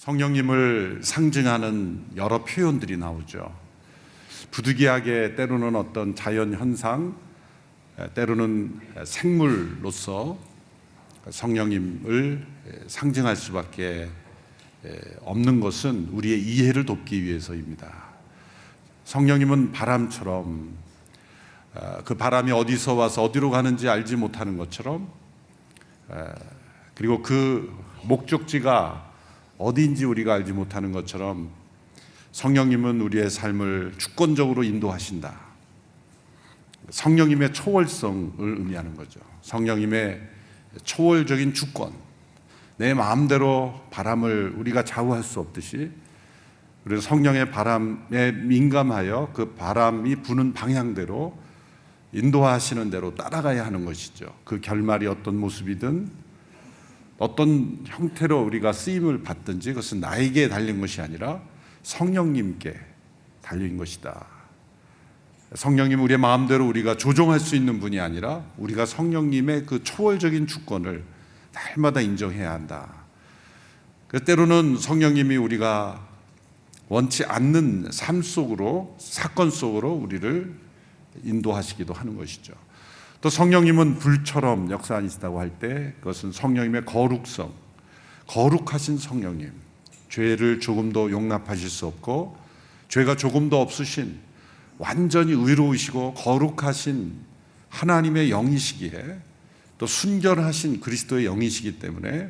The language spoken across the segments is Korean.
성령님을 상징하는 여러 표현들이 나오죠. 부득이하게 때로는 어떤 자연 현상, 때로는 생물로서 성령님을 상징할 수밖에 없는 것은 우리의 이해를 돕기 위해서입니다. 성령님은 바람처럼 그 바람이 어디서 와서 어디로 가는지 알지 못하는 것처럼, 그리고 그 목적지가 어디인지 우리가 알지 못하는 것처럼 성령님은 우리의 삶을 주권적으로 인도하신다. 성령님의 초월성을 의미하는 거죠. 성령님의 초월적인 주권, 내 마음대로 바람을 우리가 좌우할 수 없듯이 우리는 성령의 바람에 민감하여 그 바람이 부는 방향대로 인도하시는 대로 따라가야 하는 것이죠. 그 결말이 어떤 모습이든 어떤 형태로 우리가 쓰임을 받든지 그것은 나에게 달린 것이 아니라 성령님께 달린 것이다. 성령님, 우리의 마음대로 우리가 조종할 수 있는 분이 아니라 우리가 성령님의 그 초월적인 주권을 날마다 인정해야 한다. 때로는 성령님이 우리가 원치 않는 삶 속으로, 사건 속으로 우리를 인도하시기도 하는 것이죠. 또 성령님은 불처럼 역사하신다고 할 때 그것은 성령님의 거룩성, 거룩하신 성령님, 죄를 조금도 용납하실 수 없고 죄가 조금도 없으신 완전히 의로우시고 거룩하신 하나님의 영이시기에 또 순결하신 그리스도의 영이시기 때문에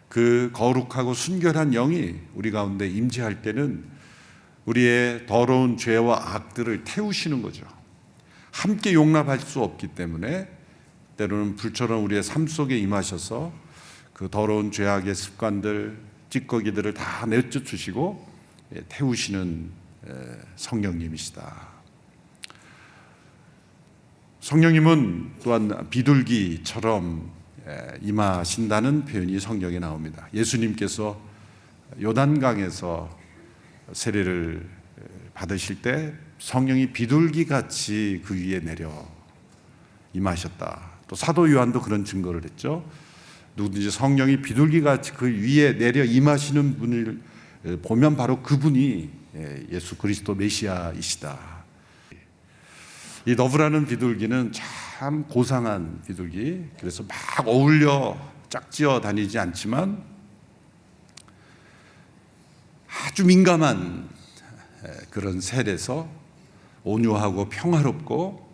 그 거룩하고 순결한 영이 우리 가운데 임재할 때는 우리의 더러운 죄와 악들을 태우시는 거죠. 함께 용납할 수 없기 때문에 때로는 불처럼 우리의 삶 속에 임하셔서 그 더러운 죄악의 습관들, 찌꺼기들을 다 내쫓으시고 태우시는 성령님이시다. 성령님은 또한 비둘기처럼 임하신다는 표현이 성경에 나옵니다. 예수님께서 요단강에서 세례를 받으실 때 성령이 비둘기같이 그 위에 내려 임하셨다. 또 사도 요한도 그런 증거를 했죠. 누구든지 성령이 비둘기같이 그 위에 내려 임하시는 분을 보면 바로 그분이 예수 그리스도 메시아이시다. 이 너브라는 비둘기는 참 고상한 비둘기, 그래서 막 어울려 짝지어 다니지 않지만 아주 민감한 그런 셀에서 온유하고 평화롭고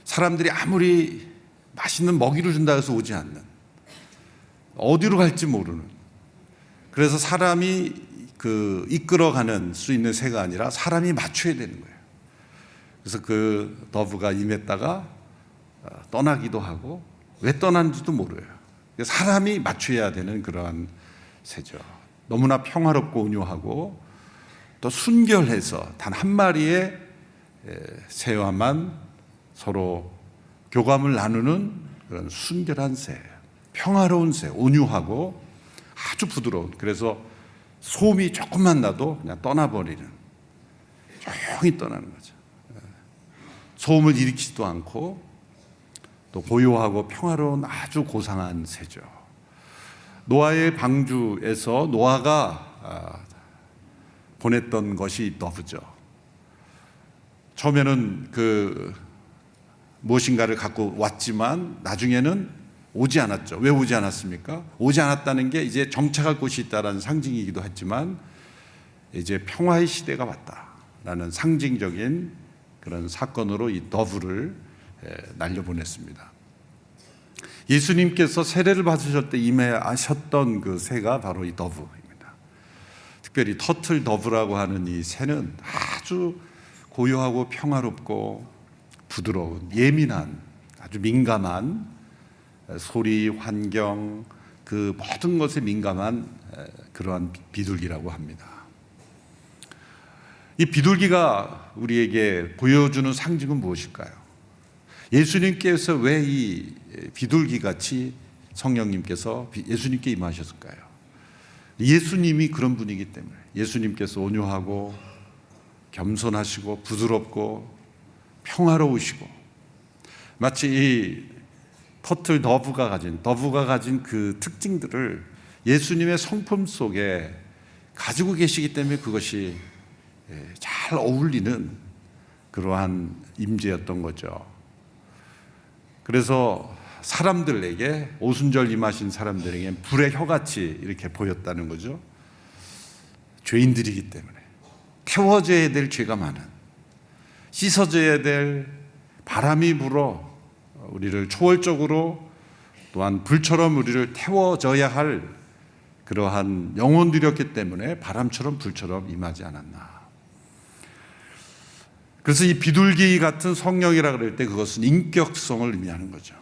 사람들이 아무리 맛있는 먹이를 준다 해서 오지 않는, 어디로 갈지 모르는, 그래서 사람이 그 이끌어가는 수 있는 새가 아니라 사람이 맞춰야 되는 거예요. 그래서 그 더브가 임했다가 떠나기도 하고 왜 떠났는지도 모르요. 사람이 맞춰야 되는 그러한 새죠. 너무나 평화롭고 온유하고 또 순결해서 단 한 마리의 새와만 서로 교감을 나누는 그런 순결한 새, 평화로운 새, 온유하고 아주 부드러운, 그래서 소음이 조금만 나도 그냥 떠나버리는, 조용히 떠나는 거죠. 소음을 일으키지도 않고 또 고요하고 평화로운 아주 고상한 새죠. 노아의 방주에서 노아가 보냈던 것이 너브죠. 처음에는 그 무엇인가를 갖고 왔지만 나중에는 오지 않았죠. 왜 오지 않았습니까? 오지 않았다는 게 이제 정착할 곳이 있다는 상징이기도 했지만 이제 평화의 시대가 왔다라는 상징적인 그런 사건으로 이 너브를 날려보냈습니다. 예수님께서 세례를 받으실 때 임하셨던 그 새가 바로 이 너브입니다. 특별히 터틀 더브라고 하는 이 새는 아주 고요하고 평화롭고 부드러운, 예민한, 아주 민감한 소리, 환경, 그 모든 것에 민감한 그러한 비둘기라고 합니다. 이 비둘기가 우리에게 보여주는 상징은 무엇일까요? 예수님께서 왜 이 비둘기같이 성령님께서 예수님께 임하셨을까요? 예수님이 그런 분이기 때문에, 예수님께서 온유하고 겸손하시고 부드럽고 평화로우시고, 마치 이 터틀 더브가 가진 그 특징들을 예수님의 성품 속에 가지고 계시기 때문에 그것이 잘 어울리는 그러한 임재였던 거죠. 그래서 사람들에게, 오순절 임하신 사람들에게 불의 혀같이 이렇게 보였다는 거죠. 죄인들이기 때문에 태워져야 될 죄가 많은, 씻어져야 될, 바람이 불어 우리를 초월적으로 또한 불처럼 우리를 태워져야 할 그러한 영혼들이었기 때문에 바람처럼 불처럼 임하지 않았나. 그래서 이 비둘기 같은 성령이라 그럴 때 그것은 인격성을 의미하는 거죠.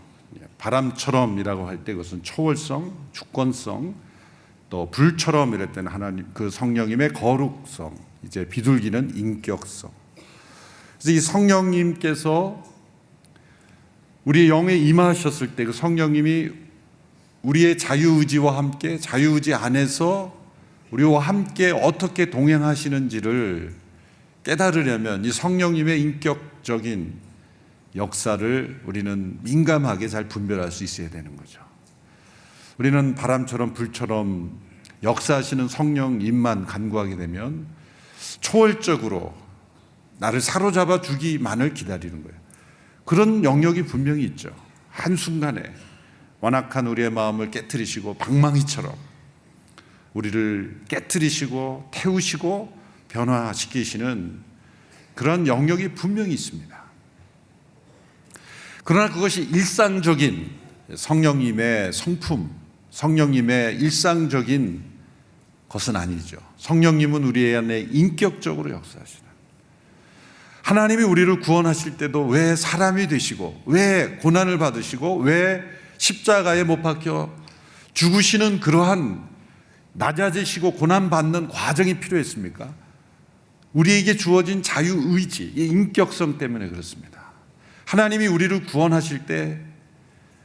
바람처럼이라고 할 때 그것은 초월성, 주권성, 또 불처럼 이럴 때는 하나님 그 성령님의 거룩성, 이제 비둘기는 인격성. 그래서 이 성령님께서 우리 영에 임하셨을 때 그 성령님이 우리의 자유의지와 함께, 자유의지 안에서 우리와 함께 어떻게 동행하시는지를 깨달으려면 이 성령님의 인격적인 역사를 우리는 민감하게 잘 분별할 수 있어야 되는 거죠. 우리는 바람처럼 불처럼 역사하시는 성령님만 간구하게 되면 초월적으로 나를 사로잡아 주기만을 기다리는 거예요. 그런 영역이 분명히 있죠. 한순간에 완악한 우리의 마음을 깨트리시고 방망이처럼 우리를 깨트리시고 태우시고 변화시키시는 그런 영역이 분명히 있습니다. 그러나 그것이 일상적인 성령님의 성품, 성령님의 일상적인 것은 아니죠. 성령님은 우리 안에 인격적으로 역사하시는, 하나님이 우리를 구원하실 때도 왜 사람이 되시고, 왜 고난을 받으시고, 왜 십자가에 못 박혀 죽으시는 그러한 낮아지시고 고난받는 과정이 필요했습니까? 우리에게 주어진 자유의지, 이 인격성 때문에 그렇습니다. 하나님이 우리를 구원하실 때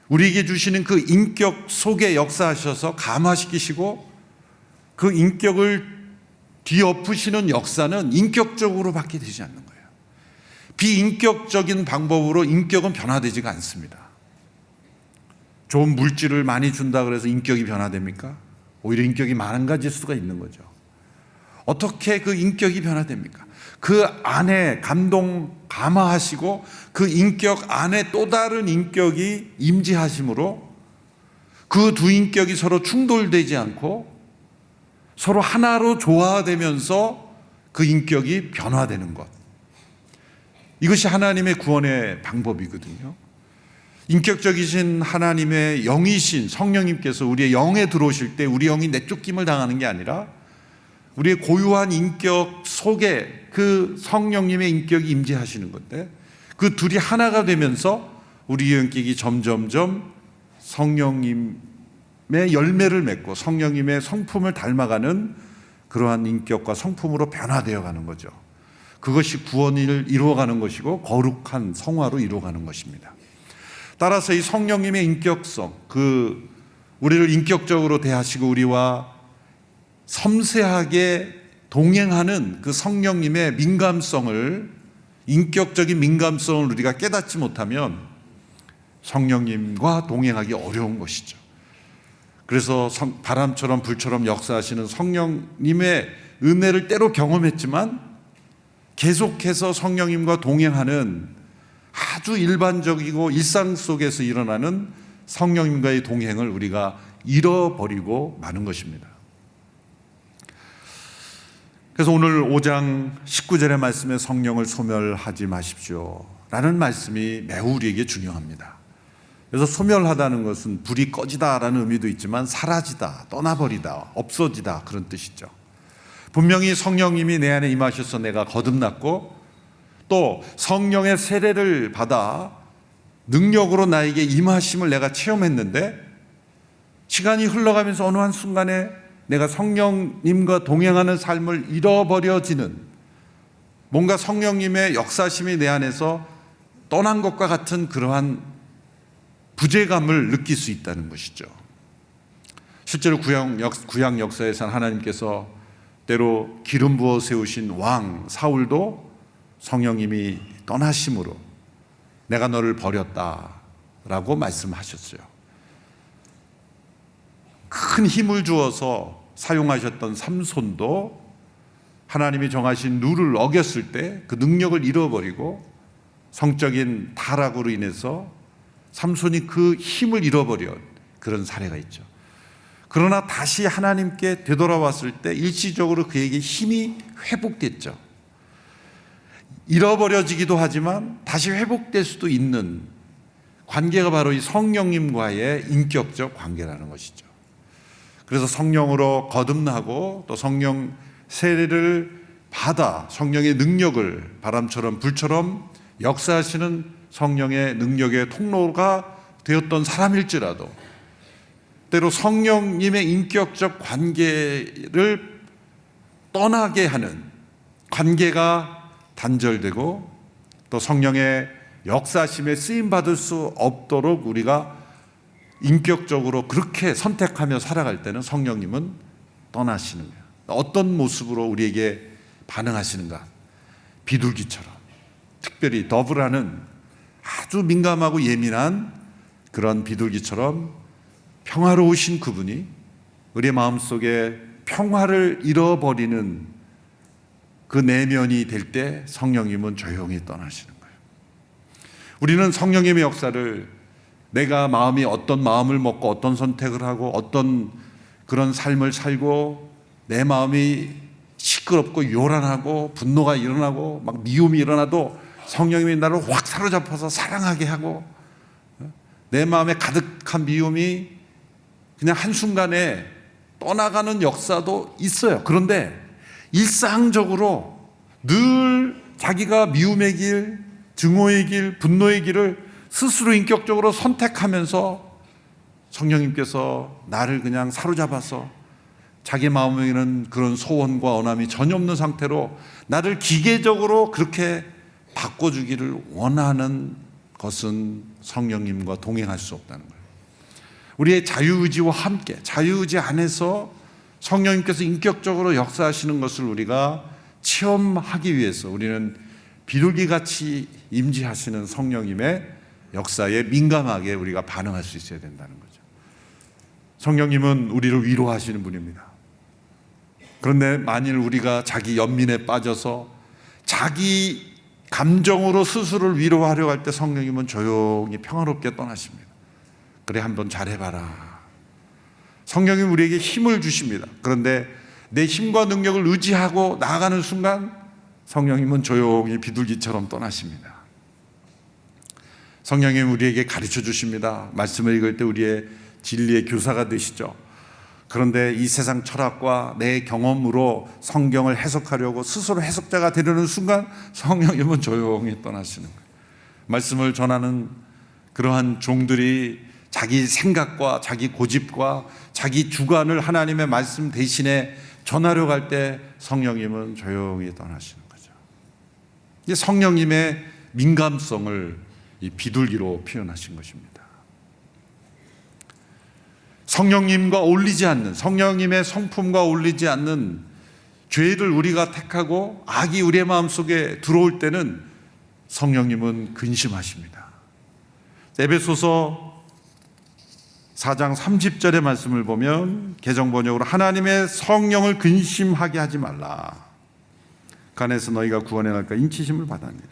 우리에게 주시는 그 인격 속에 역사하셔서 감화시키시고 그 인격을 뒤엎으시는 역사는 인격적으로 받게 되지 않는 거예요. 비인격적인 방법으로 인격은 변화되지가 않습니다. 좋은 물질을 많이 준다 그래서 인격이 변화됩니까? 오히려 인격이 망가질 수가 있는 거죠. 어떻게 그 인격이 변화됩니까? 그 안에 감화하시고 그 인격 안에 또 다른 인격이 임재하심으로 그 두 인격이 서로 충돌되지 않고 서로 하나로 조화되면서 그 인격이 변화되는 것. 이것이 하나님의 구원의 방법이거든요. 인격적이신 하나님의 영이신 성령님께서 우리의 영에 들어오실 때 우리 영이 내쫓김을 당하는 게 아니라 우리의 고유한 인격 속에 그 성령님의 인격이 임재하시는 건데, 그 둘이 하나가 되면서 우리의 인격이 점점점 성령님의 열매를 맺고 성령님의 성품을 닮아가는 그러한 인격과 성품으로 변화되어 가는 거죠. 그것이 구원을 이루어가는 것이고 거룩한 성화로 이루어가는 것입니다. 따라서 이 성령님의 인격성, 그 우리를 인격적으로 대하시고 우리와 섬세하게 동행하는 그 성령님의 민감성을, 인격적인 민감성을 우리가 깨닫지 못하면 성령님과 동행하기 어려운 것이죠. 그래서 바람처럼 불처럼 역사하시는 성령님의 은혜를 때로 경험했지만 계속해서 성령님과 동행하는 아주 일반적이고 일상 속에서 일어나는 성령님과의 동행을 우리가 잃어버리고 마는 것입니다. 그래서 오늘 5장 19절의 말씀에 성령을 소멸하지 마십시오 라는 말씀이 매우 우리에게 중요합니다. 그래서 소멸하다는 것은 불이 꺼지다라는 의미도 있지만 사라지다, 떠나버리다, 없어지다 그런 뜻이죠. 분명히 성령님이 내 안에 임하셔서 내가 거듭났고 또 성령의 세례를 받아 능력으로 나에게 임하심을 내가 체험했는데, 시간이 흘러가면서 어느 한순간에 내가 성령님과 동행하는 삶을 잃어버려지는, 뭔가 성령님의 역사심이 내 안에서 떠난 것과 같은 그러한 부재감을 느낄 수 있다는 것이죠. 실제로 구약 역사에서는 하나님께서 때로 기름 부어 세우신 왕 사울도 성령님이 떠나심으로 내가 너를 버렸다라고 말씀하셨어요. 큰 힘을 주어서 사용하셨던 삼손도 하나님이 정하신 룰을 어겼을 때 그 능력을 잃어버리고 성적인 타락으로 인해서 삼손이 그 힘을 잃어버린 그런 사례가 있죠. 그러나 다시 하나님께 되돌아왔을 때 일시적으로 그에게 힘이 회복됐죠. 잃어버려지기도 하지만 다시 회복될 수도 있는 관계가 바로 이 성령님과의 인격적 관계라는 것이죠. 그래서 성령으로 거듭나고 또 성령 세례를 받아 성령의 능력을 바람처럼 불처럼 역사하시는 성령의 능력의 통로가 되었던 사람일지라도 때로 성령님의 인격적 관계를 떠나게 하는 관계가 단절되고 또 성령의 역사심에 쓰임받을 수 없도록 우리가 인격적으로 그렇게 선택하며 살아갈 때는 성령님은 떠나시는 거예요. 어떤 모습으로 우리에게 반응하시는가? 비둘기처럼, 특별히 더블하는 아주 민감하고 예민한 그런 비둘기처럼 평화로우신 그분이 우리의 마음속에 평화를 잃어버리는 그 내면이 될 때 성령님은 조용히 떠나시는 거예요. 우리는 성령님의 역사를 내가 마음이 어떤 마음을 먹고 어떤 선택을 하고 어떤 그런 삶을 살고 내 마음이 시끄럽고 요란하고 분노가 일어나고 막 미움이 일어나도 성령님이 나를 확 사로잡아서 사랑하게 하고 내 마음에 가득한 미움이 그냥 한순간에 떠나가는 역사도 있어요. 그런데 일상적으로 늘 자기가 미움의 길, 증오의 길, 분노의 길을 스스로 인격적으로 선택하면서 성령님께서 나를 그냥 사로잡아서 자기 마음에 있는 그런 소원과 원함이 전혀 없는 상태로 나를 기계적으로 그렇게 바꿔주기를 원하는 것은 성령님과 동행할 수 없다는 거예요. 우리의 자유의지와 함께 자유의지 안에서 성령님께서 인격적으로 역사하시는 것을 우리가 체험하기 위해서 우리는 비둘기같이 임재하시는 성령님의 역사에 민감하게 우리가 반응할 수 있어야 된다는 거죠. 성령님은 우리를 위로하시는 분입니다. 그런데 만일 우리가 자기 연민에 빠져서 자기 감정으로 스스로를 위로하려고 할 때 성령님은 조용히 평화롭게 떠나십니다. 그래, 한번 잘해봐라. 성령님 우리에게 힘을 주십니다. 그런데 내 힘과 능력을 의지하고 나아가는 순간 성령님은 조용히 비둘기처럼 떠나십니다. 성령님 우리에게 가르쳐 주십니다. 말씀을 읽을 때 우리의 진리의 교사가 되시죠. 그런데 이 세상 철학과 내 경험으로 성경을 해석하려고 스스로 해석자가 되려는 순간 성령님은 조용히 떠나시는 거예요. 말씀을 전하는 그러한 종들이 자기 생각과 자기 고집과 자기 주관을 하나님의 말씀 대신에 전하려고 할 때 성령님은 조용히 떠나시는 거죠. 이 성령님의 민감성을 이 비둘기로 표현하신 것입니다. 성령님과 어울리지 않는, 성령님의 성품과 어울리지 않는 죄를 우리가 택하고 악이 우리의 마음속에 들어올 때는 성령님은 근심하십니다. 에베소서 4장 30절의 말씀을 보면 개정번역으로 하나님의 성령을 근심하게 하지 말라. 그 안에서 너희가 구원에 날까 인치심을 받았느니라.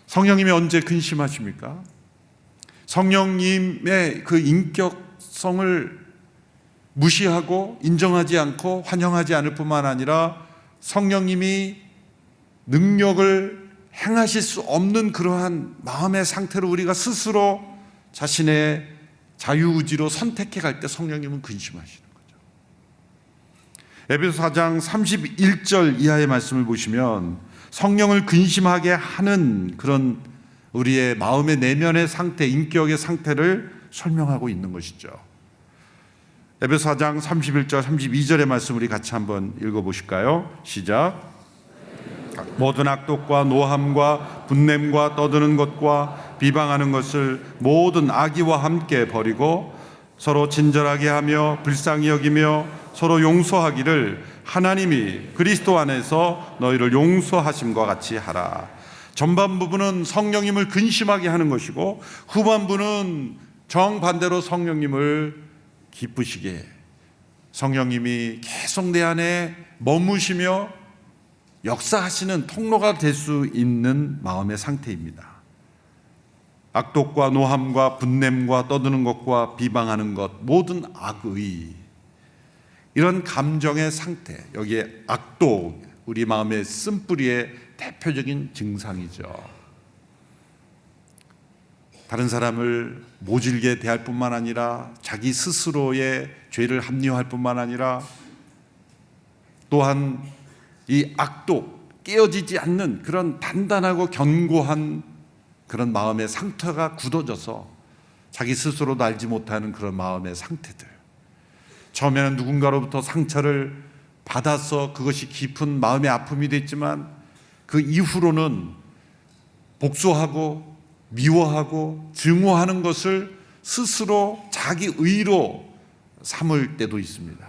성령님이 언제 근심하십니까? 성령님의 그 인격성을 무시하고 인정하지 않고 환영하지 않을 뿐만 아니라 성령님이 능력을 행하실 수 없는 그러한 마음의 상태로 우리가 스스로 자신의 자유의지로 선택해 갈 때 성령님은 근심하시는 거죠. 에베소 4장 31절 이하의 말씀을 보시면 성령을 근심하게 하는 그런 우리의 마음의 내면의 상태, 인격의 상태를 설명하고 있는 것이죠. 에베소 4장 31절, 32절의 말씀 우리 같이 한번 읽어보실까요? 시작. 모든 악독과 노함과 분냄과 떠드는 것과 비방하는 것을 모든 악의와 함께 버리고 서로 친절하게 하며 불쌍히 여기며 서로 용서하기를 하나님이 그리스도 안에서 너희를 용서하심과 같이 하라. 전반부분은 성령님을 근심하게 하는 것이고 후반부는 정반대로 성령님을 기쁘시게, 성령님이 계속 내 안에 머무시며 역사하시는 통로가 될 수 있는 마음의 상태입니다. 악독과 노함과 분냄과 떠드는 것과 비방하는 것, 모든 악의, 이런 감정의 상태, 여기에 악독, 우리 마음의 쓴뿌리의 대표적인 증상이죠. 다른 사람을 모질게 대할 뿐만 아니라 자기 스스로의 죄를 합리화할 뿐만 아니라 또한 이 악독, 깨어지지 않는 그런 단단하고 견고한 그런 마음의 상처가 굳어져서 자기 스스로도 알지 못하는 그런 마음의 상태들, 처음에는 누군가로부터 상처를 받아서 그것이 깊은 마음의 아픔이 됐지만 그 이후로는 복수하고 미워하고 증오하는 것을 스스로 자기 의로 삼을 때도 있습니다.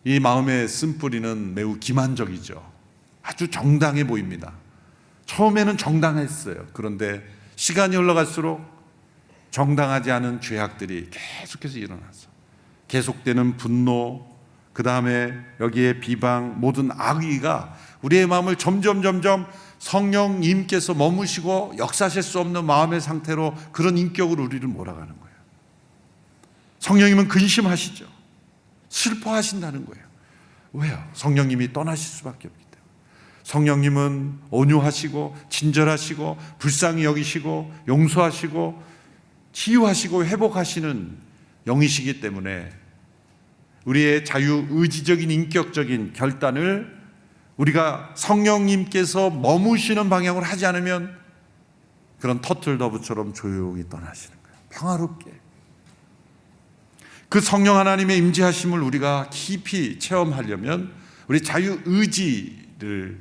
이 마음의 쓴뿌리는 매우 기만적이죠. 아주 정당해 보입니다. 처음에는 정당했어요. 그런데 시간이 흘러갈수록 정당하지 않은 죄악들이 계속해서 일어나서 계속되는 분노, 그 다음에 여기에 비방, 모든 악의가 우리의 마음을 점점 성령님께서 머무시고 역사하실 수 없는 마음의 상태로, 그런 인격으로 우리를 몰아가는 거예요. 성령님은 근심하시죠. 슬퍼하신다는 거예요. 왜요? 성령님이 떠나실 수밖에 없기 때문에. 성령님은 온유하시고 친절하시고 불쌍히 여기시고 용서하시고 치유하시고 회복하시는 영이시기 때문에 우리의 자유의지적인 인격적인 결단을 우리가 성령님께서 머무시는 방향으로 하지 않으면 그런 터틀더브처럼 조용히 떠나시는 거예요. 평화롭게. 그 성령 하나님의 임재하심을 우리가 깊이 체험하려면 우리 자유의지를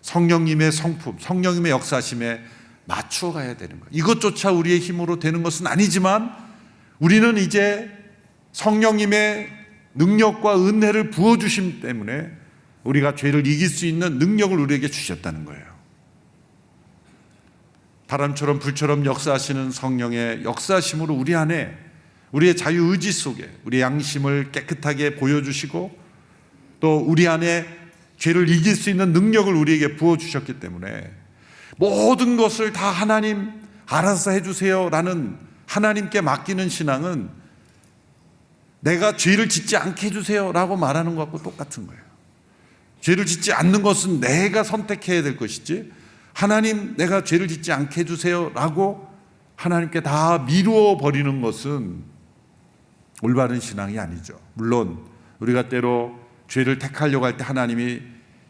성령님의 성품, 성령님의 역사심에 맞추어 가야 되는 거예요. 이것조차 우리의 힘으로 되는 것은 아니지만 우리는 이제 성령님의 능력과 은혜를 부어주심 때문에 우리가 죄를 이길 수 있는 능력을 우리에게 주셨다는 거예요. 바람처럼 불처럼 역사하시는 성령의 역사심으로 우리 안에, 우리의 자유의지 속에 우리의 양심을 깨끗하게 보여주시고 또 우리 안에 죄를 이길 수 있는 능력을 우리에게 부어주셨기 때문에 모든 것을 다 하나님 알아서 해주세요 라는 하나님께 맡기는 신앙은 내가 죄를 짓지 않게 해주세요 라고 말하는 것과 똑같은 거예요. 죄를 짓지 않는 것은 내가 선택해야 될 것이지, 하나님 내가 죄를 짓지 않게 해주세요 라고 하나님께 다 미루어 버리는 것은 올바른 신앙이 아니죠. 물론 우리가 때로 죄를 택하려고 할 때 하나님이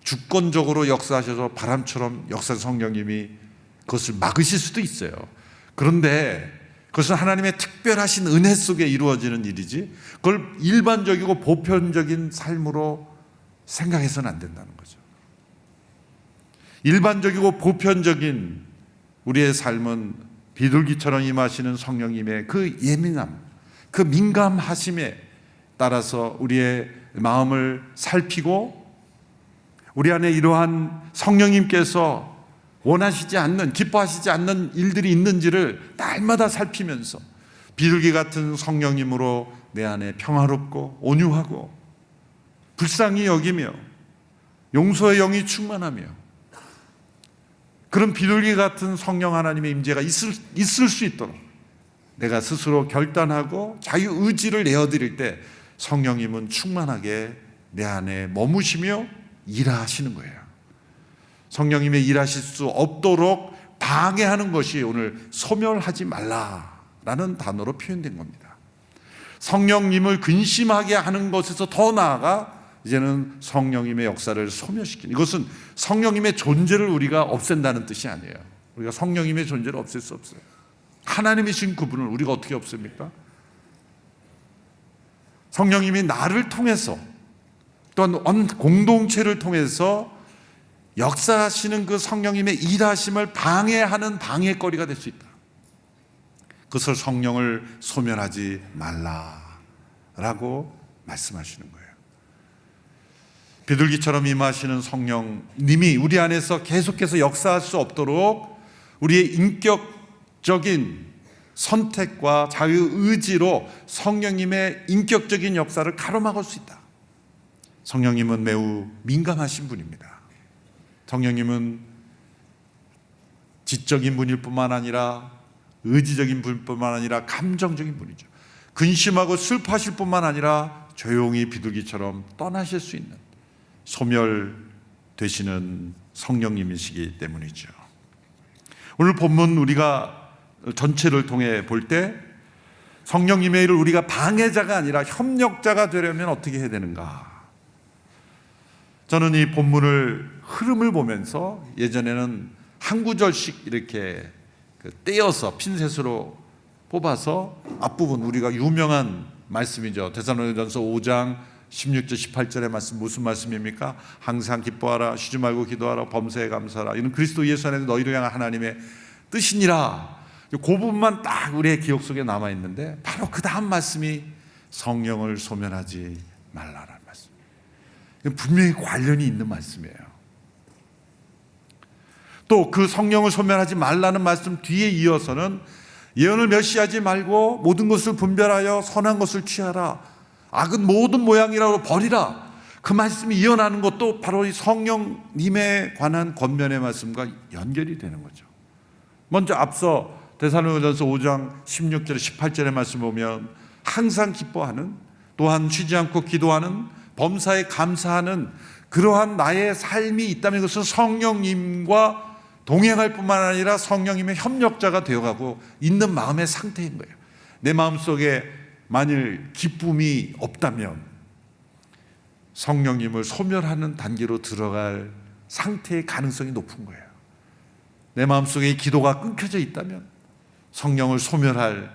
주권적으로 역사하셔서 바람처럼 역사 성령님이 그것을 막으실 수도 있어요. 그런데 그것은 하나님의 특별하신 은혜 속에 이루어지는 일이지 그걸 일반적이고 보편적인 삶으로 생각해서는 안 된다는 거죠. 일반적이고 보편적인 우리의 삶은 비둘기처럼 임하시는 성령님의 그 예민함, 그 민감하심에 따라서 우리의 마음을 살피고 우리 안에 이러한 성령님께서 원하시지 않는, 기뻐하시지 않는 일들이 있는지를 날마다 살피면서 비둘기 같은 성령님으로 내 안에 평화롭고 온유하고 불쌍히 여기며 용서의 영이 충만하며 그런 비둘기 같은 성령 하나님의 임재가 있을 수 있도록 내가 스스로 결단하고 자유의지를 내어드릴 때 성령님은 충만하게 내 안에 머무시며 일하시는 거예요. 성령님의 일하실 수 없도록 방해하는 것이 오늘 소멸하지 말라라는 단어로 표현된 겁니다. 성령님을 근심하게 하는 것에서 더 나아가 이제는 성령님의 역사를 소멸시키는, 이것은 성령님의 존재를 우리가 없앤다는 뜻이 아니에요. 우리가 성령님의 존재를 없앨 수 없어요. 하나님이신 그분을 우리가 어떻게 없앱니까? 성령님이 나를 통해서 또한 공동체를 통해서 역사하시는 그 성령님의 일하심을 방해하는 방해거리가 될 수 있다. 그것을 성령을 소멸하지 말라라고 말씀하시는 거예요. 비둘기처럼 임하시는 성령님이 우리 안에서 계속해서 역사할 수 없도록 우리의 인격적인 선택과 자유의지로 성령님의 인격적인 역사를 가로막을 수 있다. 성령님은 매우 민감하신 분입니다. 성령님은 지적인 분일 뿐만 아니라 의지적인 분뿐만 아니라 감정적인 분이죠. 근심하고 슬퍼하실 뿐만 아니라 조용히 비둘기처럼 떠나실 수 있는 소멸되시는 성령님이시기 때문이죠. 오늘 본문 우리가 전체를 통해 볼 때 성령님의 일을 우리가 방해자가 아니라 협력자가 되려면 어떻게 해야 되는가? 저는 이 본문을 흐름을 보면서 예전에는 한 구절씩 이렇게 떼어서 핀셋으로 뽑아서 앞부분, 우리가 유명한 말씀이죠. 데살로니가전서 5장 16절 18절의 말씀, 무슨 말씀입니까? 항상 기뻐하라, 쉬지 말고 기도하라, 범사에 감사하라. 이는 그리스도 예수 안에서 너희를 향한 하나님의 뜻이니라. 그 부분만 딱 우리의 기억 속에 남아 있는데, 바로 그 다음 말씀이 성령을 소멸하지 말라라는 말씀. 분명히 관련이 있는 말씀이에요. 또 그 성령을 소멸하지 말라는 말씀 뒤에 이어서는 예언을 멸시하지 말고 모든 것을 분별하여 선한 것을 취하라, 악은 모든 모양이라고 버리라. 그 말씀이 이어나는 것도 바로 이 성령님에 관한 권면의 말씀과 연결이 되는 거죠. 먼저 앞서 데살로니가전서 5장 16절 18절의 말씀 보면 항상 기뻐하는, 또한 쉬지 않고 기도하는, 범사에 감사하는 그러한 나의 삶이 있다면 그것은 성령님과 동행할 뿐만 아니라 성령님의 협력자가 되어가고 있는 마음의 상태인 거예요. 내 마음속에 만일 기쁨이 없다면 성령님을 소멸하는 단계로 들어갈 상태의 가능성이 높은 거예요. 내 마음속에 이 기도가 끊겨져 있다면 성령을 소멸할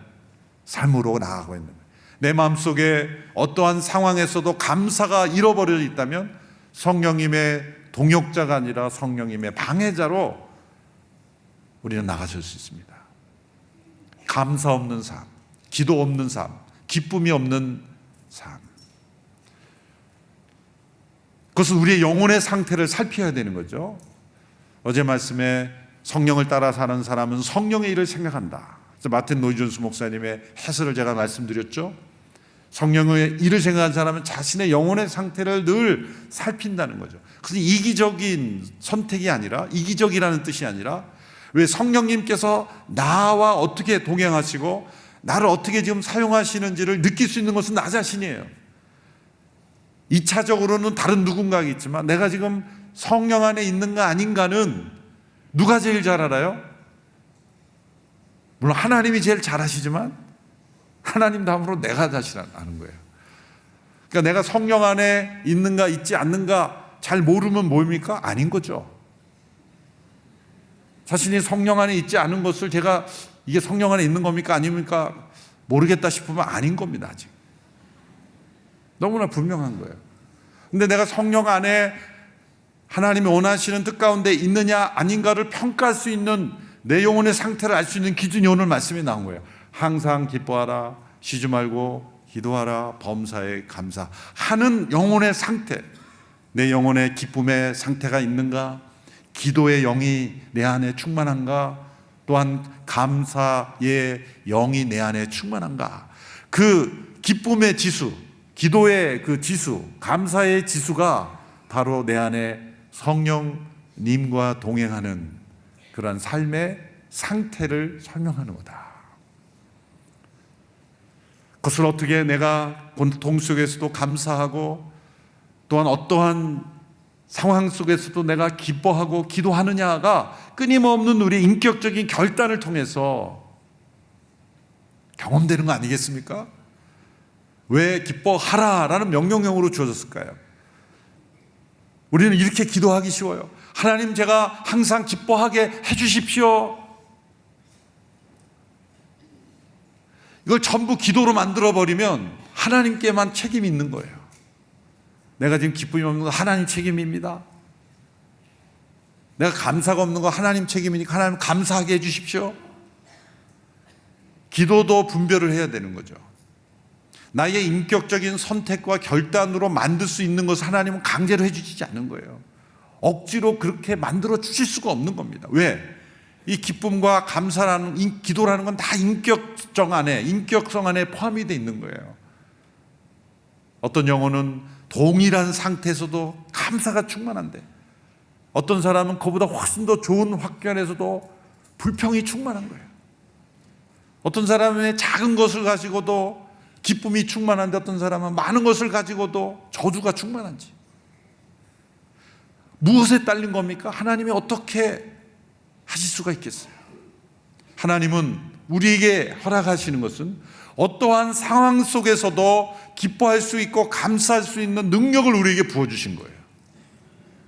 삶으로 나아가고 있는 거예요. 내 마음속에 어떠한 상황에서도 감사가 잃어버려져 있다면 성령님의 동역자가 아니라 성령님의 방해자로 우리는 나가실 수 있습니다. 감사 없는 삶, 기도 없는 삶, 기쁨이 없는 삶, 그것은 우리의 영혼의 상태를 살펴야 되는 거죠. 어제 말씀에 성령을 따라 사는 사람은 성령의 일을 생각한다. 그래서 마틴 노이존스 목사님의 해설을 제가 말씀드렸죠. 성령의 일을 생각한 사람은 자신의 영혼의 상태를 늘 살핀다는 거죠. 그래서 이기적인 선택이 아니라, 이기적이라는 뜻이 아니라, 왜 성령님께서 나와 어떻게 동행하시고 나를 어떻게 지금 사용하시는지를 느낄 수 있는 것은 나 자신이에요. 2차적으로는 다른 누군가가 있지만 내가 지금 성령 안에 있는가 아닌가는 누가 제일 잘 알아요? 물론 하나님이 제일 잘 아시지만 하나님 다음으로 내가 다시 아는 거예요. 그러니까 내가 성령 안에 있는가 있지 않는가 잘 모르면 뭡니까? 아닌 거죠. 자신이 성령 안에 있지 않은 것을 제가 이게 성령 안에 있는 겁니까? 아닙니까? 모르겠다 싶으면 아닌 겁니다. 아직 너무나 분명한 거예요. 근데 내가 성령 안에 하나님이 원하시는 뜻 가운데 있느냐 아닌가를 평가할 수 있는 내 영혼의 상태를 알 수 있는 기준이 오늘 말씀에 나온 거예요. 항상 기뻐하라, 쉬지 말고 기도하라, 범사에 감사하는 영혼의 상태, 내 영혼의 기쁨의 상태가 있는가, 기도의 영이 내 안에 충만한가, 또한 감사의 영이 내 안에 충만한가. 그 기쁨의 지수, 기도의 그 지수, 감사의 지수가 바로 내 안에 성령님과 동행하는 그러한 삶의 상태를 설명하는 거다. 그것을 어떻게 내가 고통 속에서도 감사하고 또한 어떠한 상황 속에서도 내가 기뻐하고 기도하느냐가 끊임없는 우리의 인격적인 결단을 통해서 경험되는 거 아니겠습니까? 왜 기뻐하라라는 명령형으로 주어졌을까요? 우리는 이렇게 기도하기 쉬워요. 하나님, 제가 항상 기뻐하게 해주십시오. 이걸 전부 기도로 만들어버리면 하나님께만 책임이 있는 거예요. 내가 지금 기쁨이 없는 거 하나님 책임입니다. 내가 감사가 없는 거 하나님 책임이니까 하나님 감사하게 해주십시오. 기도도 분별을 해야 되는 거죠. 나의 인격적인 선택과 결단으로 만들 수 있는 것을 하나님은 강제로 해주시지 않는 거예요. 억지로 그렇게 만들어 주실 수가 없는 겁니다. 왜? 이 기쁨과 감사라는 기도라는 건 다 인격성 안에 포함이 되어 있는 거예요. 어떤 영혼은 동일한 상태에서도 감사가 충만한데, 어떤 사람은 그보다 훨씬 더 좋은 환경에서도 불평이 충만한 거예요. 어떤 사람은 작은 것을 가지고도 기쁨이 충만한데, 어떤 사람은 많은 것을 가지고도 저주가 충만한지. 무엇에 딸린 겁니까? 하나님이 어떻게 하실 수가 있겠어요? 하나님은 우리에게 허락하시는 것은 어떠한 상황 속에서도 기뻐할 수 있고 감사할 수 있는 능력을 우리에게 부어주신 거예요.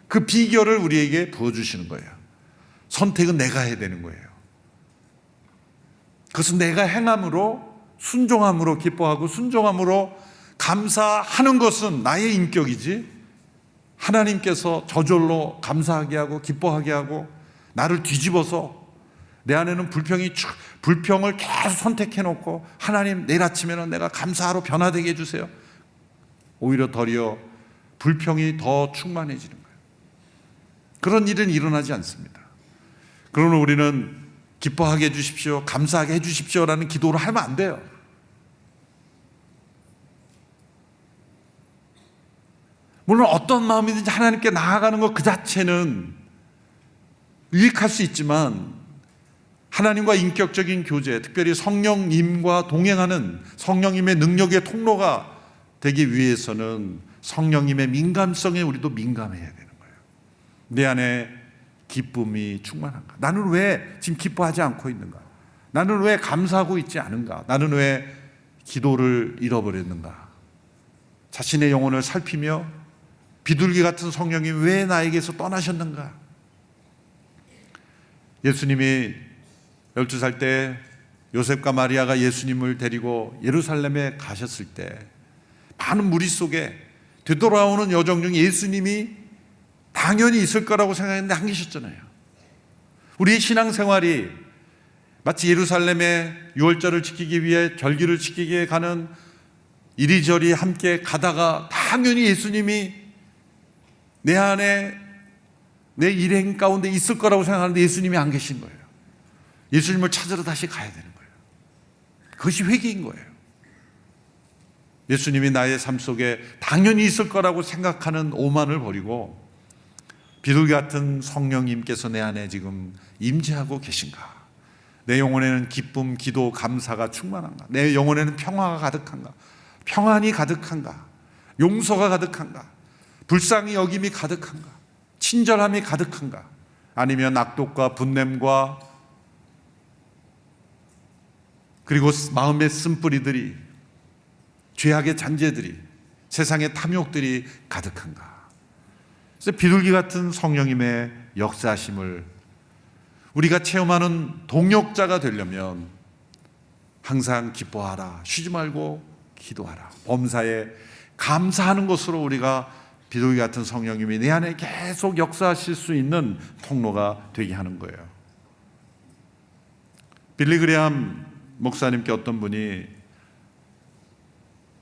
그 비결을 우리에게 부어주시는 거예요. 선택은 내가 해야 되는 거예요. 그것은 내가 행함으로, 순종함으로 기뻐하고 순종함으로 감사하는 것은 나의 인격이지, 하나님께서 저절로 감사하게 하고 기뻐하게 하고 나를 뒤집어서 내 안에는 불평을 계속 선택해 놓고, 하나님 내일 아침에는 내가 감사하러 변화되게 해주세요, 오히려 도리어 불평이 더 충만해지는 거예요. 그런 일은 일어나지 않습니다. 그러나 우리는 기뻐하게 해주십시오, 감사하게 해주십시오 라는 기도를 하면 안 돼요. 물론 어떤 마음이든지 하나님께 나아가는 것 그 자체는 유익할 수 있지만, 하나님과 인격적인 교제, 특별히 성령님과 동행하는 성령님의 능력의 통로가 되기 위해서는 성령님의 민감성에 우리도 민감해야 되는 거예요. 내 안에 기쁨이 충만한가? 나는 왜 지금 기뻐하지 않고 있는가? 나는 왜 감사하고 있지 않은가? 나는 왜 기도를 잃어버렸는가? 자신의 영혼을 살피며 비둘기 같은 성령이 왜 나에게서 떠나셨는가? 예수님이 12살 때 요셉과 마리아가 예수님을 데리고 예루살렘에 가셨을 때 많은 무리 속에 되돌아오는 여정 중에 예수님이 당연히 있을 거라고 생각했는데 안 계셨잖아요. 우리의 신앙생활이 마치 예루살렘에 유월절을 지키기 위해, 절기를 지키기 위해 가는 이리저리 함께 가다가 당연히 예수님이 내 안에, 내 일행 가운데 있을 거라고 생각하는데 예수님이 안 계신 거예요. 예수님을 찾으러 다시 가야 되는 거예요. 그것이 회개인 거예요. 예수님이 나의 삶 속에 당연히 있을 거라고 생각하는 오만을 버리고, 비둘기 같은 성령님께서 내 안에 지금 임재하고 계신가? 내 영혼에는 기쁨, 기도, 감사가 충만한가? 내 영혼에는 평화가 가득한가? 평안이 가득한가? 용서가 가득한가? 불쌍히 여김이 가득한가? 친절함이 가득한가? 아니면 악독과 분냄과 그리고 마음의 쓴뿌리들이, 죄악의 잔재들이, 세상의 탐욕들이 가득한가? 그래서 비둘기 같은 성령님의 역사하심을 우리가 체험하는 동역자가 되려면 항상 기뻐하라, 쉬지 말고 기도하라, 범사에 감사하는 것으로 우리가 비둘기 같은 성령님이 내 안에 계속 역사하실 수 있는 통로가 되게 하는 거예요. 빌리 그레함 목사님께 어떤 분이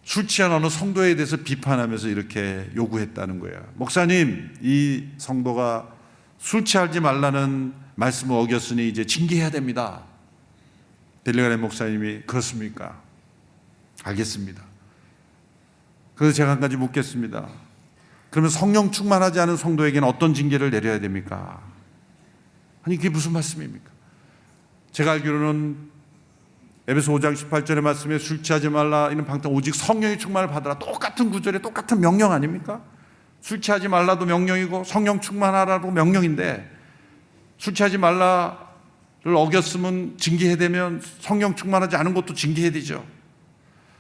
술 취한 어느 성도에 대해서 비판하면서 이렇게 요구했다는 거예요. 목사님, 이 성도가 술 취하지 말라는 말씀을 어겼으니 이제 징계해야 됩니다. 빌리 그레함 목사님이 그렇습니까? 알겠습니다. 그래서 제가 한 가지 묻겠습니다. 그러면 성령 충만하지 않은 성도에게는 어떤 징계를 내려야 됩니까? 아니, 그게 무슨 말씀입니까? 제가 알기로는 에베소 5장 18절의 말씀에 술 취하지 말라 이는 방탕 오직 성령의 충만을 받으라, 똑같은 구절에 똑같은 명령 아닙니까? 술 취하지 말라도 명령이고 성령 충만하라도 명령인데, 술 취하지 말라를 어겼으면 징계해야 되면 성령 충만하지 않은 것도 징계해야 되죠.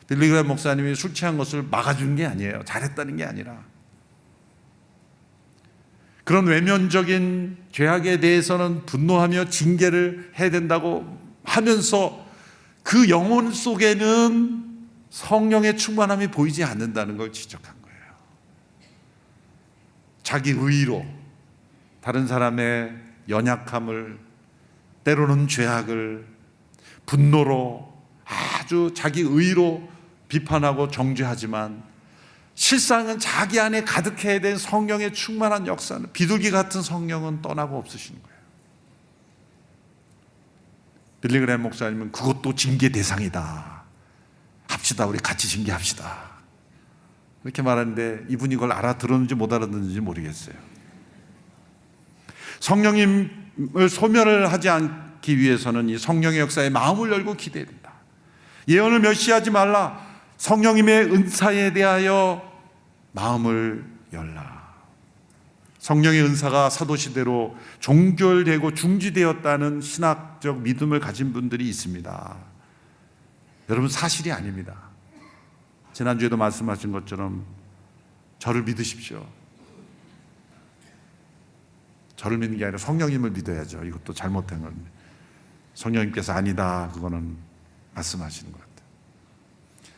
빌리 그레함 목사님이 술 취한 것을 막아준 게 아니에요. 잘했다는 게 아니라, 그런 외면적인 죄악에 대해서는 분노하며 징계를 해야 된다고 하면서 그 영혼 속에는 성령의 충만함이 보이지 않는다는 걸 지적한 거예요. 자기 의로 다른 사람의 연약함을, 때로는 죄악을 분노로, 아주 자기 의로 비판하고 정죄하지만 실상은 자기 안에 가득해야 된 성령의 충만한 역사는, 비둘기 같은 성령은 떠나고 없으시는 거예요. 빌리그램 목사님은 그것도 징계 대상이다. 합시다. 우리 같이 징계합시다. 이렇게 말하는데 이분이 그걸 알아들었는지 못 알아듣는지 모르겠어요. 성령님을 소멸을 하지 않기 위해서는 이 성령의 역사에 마음을 열고 기대해야 된다. 예언을 멸시하지 말라. 성령님의 은사에 대하여 마음을 열라. 성령의 은사가 사도시대로 종결되고 중지되었다는 신학적 믿음을 가진 분들이 있습니다. 여러분, 사실이 아닙니다. 지난주에도 말씀하신 것처럼 저를 믿으십시오. 저를 믿는 게 아니라 성령님을 믿어야죠. 이것도 잘못된 겁니다. 성령님께서 아니다, 그거는 말씀하시는 것 같아요.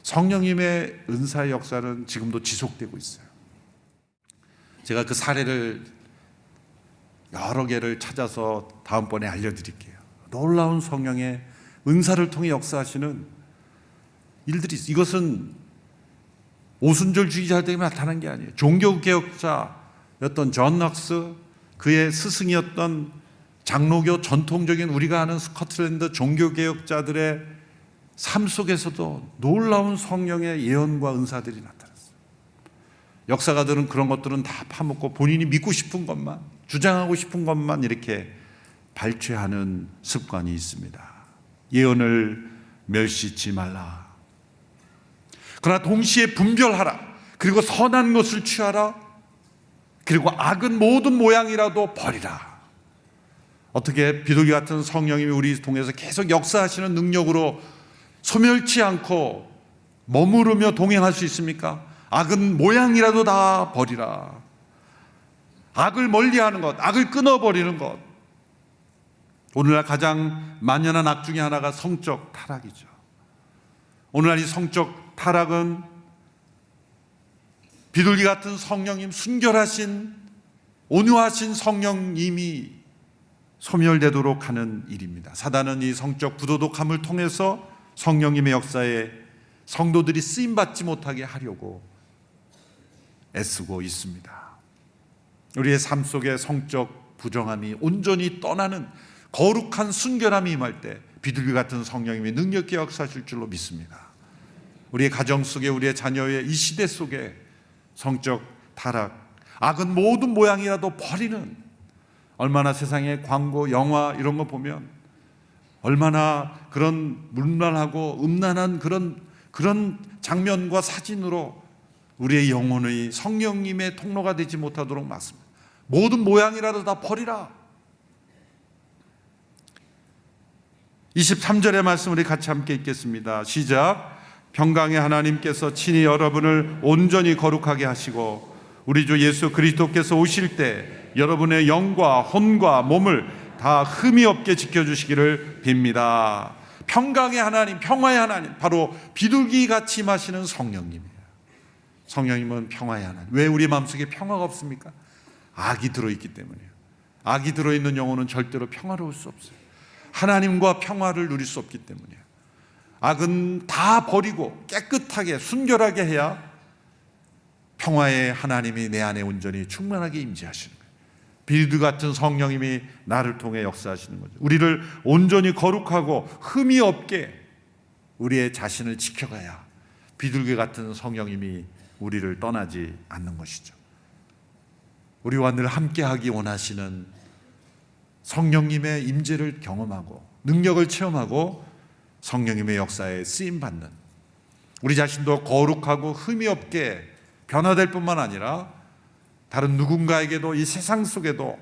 성령님의 은사의 역사는 지금도 지속되고 있어요. 제가 그 사례를 여러 개를 찾아서 다음번에 알려드릴게요. 놀라운 성령의 은사를 통해 역사하시는 일들이 있어요. 이것은 오순절주의자들에게 나타난 게 아니에요. 종교개혁자였던 존 넉스, 그의 스승이었던 장로교 전통적인 우리가 아는 스코틀랜드 종교개혁자들의 삶 속에서도 놀라운 성령의 예언과 은사들이 나타났어요. 역사가들은 그런 것들은 다 파묻고 본인이 믿고 싶은 것만, 주장하고 싶은 것만 이렇게 발췌하는 습관이 있습니다. 예언을 멸시치 말라. 그러나 동시에 분별하라. 그리고 선한 것을 취하라. 그리고 악은 모든 모양이라도 버리라. 어떻게 비둘기 같은 성령님이 우리 통해서 계속 역사하시는 능력으로 소멸치 않고 머무르며 동행할 수 있습니까? 악은 모양이라도 다 버리라. 악을 멀리하는 것, 악을 끊어버리는 것. 오늘날 가장 만연한 악 중에 하나가 성적 타락이죠. 오늘날 이 성적 타락은 비둘기 같은 성령님, 순결하신 온유하신 성령님이 소멸되도록 하는 일입니다. 사단은 이 성적 부도덕함을 통해서 성령님의 역사에 성도들이 쓰임받지 못하게 하려고 애쓰고 있습니다. 우리의 삶 속에 성적 부정함이 온전히 떠나는 거룩한 순결함이 임할 때 비둘기 같은 성령님이 능력있게 역사하실 줄로 믿습니다. 우리의 가정 속에, 우리의 자녀의 이 시대 속에 성적 타락, 악은 모든 모양이라도 버리는, 얼마나 세상의 광고, 영화 이런 거 보면 얼마나 그런 문란하고 음란한 그런 장면과 사진으로 우리의 영혼의 성령님의 통로가 되지 못하도록 막습니다. 모든 모양이라도 다 버리라. 23절의 말씀 우리 같이 함께 읽겠습니다. 시작. 평강의 하나님께서 친히 여러분을 온전히 거룩하게 하시고 우리 주 예수 그리스도께서 오실 때 여러분의 영과 혼과 몸을 다 흠이 없게 지켜주시기를 빕니다. 평강의 하나님, 평화의 하나님, 바로 비둘기 같이 임하시는 성령님이에요. 성령님은 평화의 하나님. 왜 우리 마음속에 평화가 없습니까? 악이 들어있기 때문이에요. 악이 들어있는 영혼은 절대로 평화로울 수 없어요. 하나님과 평화를 누릴 수 없기 때문이에요. 악은 다 버리고 깨끗하게 순결하게 해야 평화의 하나님이 내 안에 온전히 충만하게 임재하시는 거예요. 비둘기 같은 성령님이 나를 통해 역사하시는 거죠. 우리를 온전히 거룩하고 흠이 없게 우리의 자신을 지켜가야 비둘기 같은 성령님이 우리를 떠나지 않는 것이죠. 우리와 늘 함께하기 원하시는 성령님의 임재를 경험하고 능력을 체험하고 성령님의 역사에 쓰임받는 우리 자신도 거룩하고 흠이 없게 변화될 뿐만 아니라 다른 누군가에게도 이 세상 속에도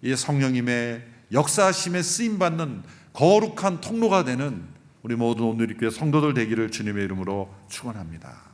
이 성령님의 역사하심에 쓰임받는 거룩한 통로가 되는 우리 모든 오늘의 교회 성도들 되기를 주님의 이름으로 축원합니다.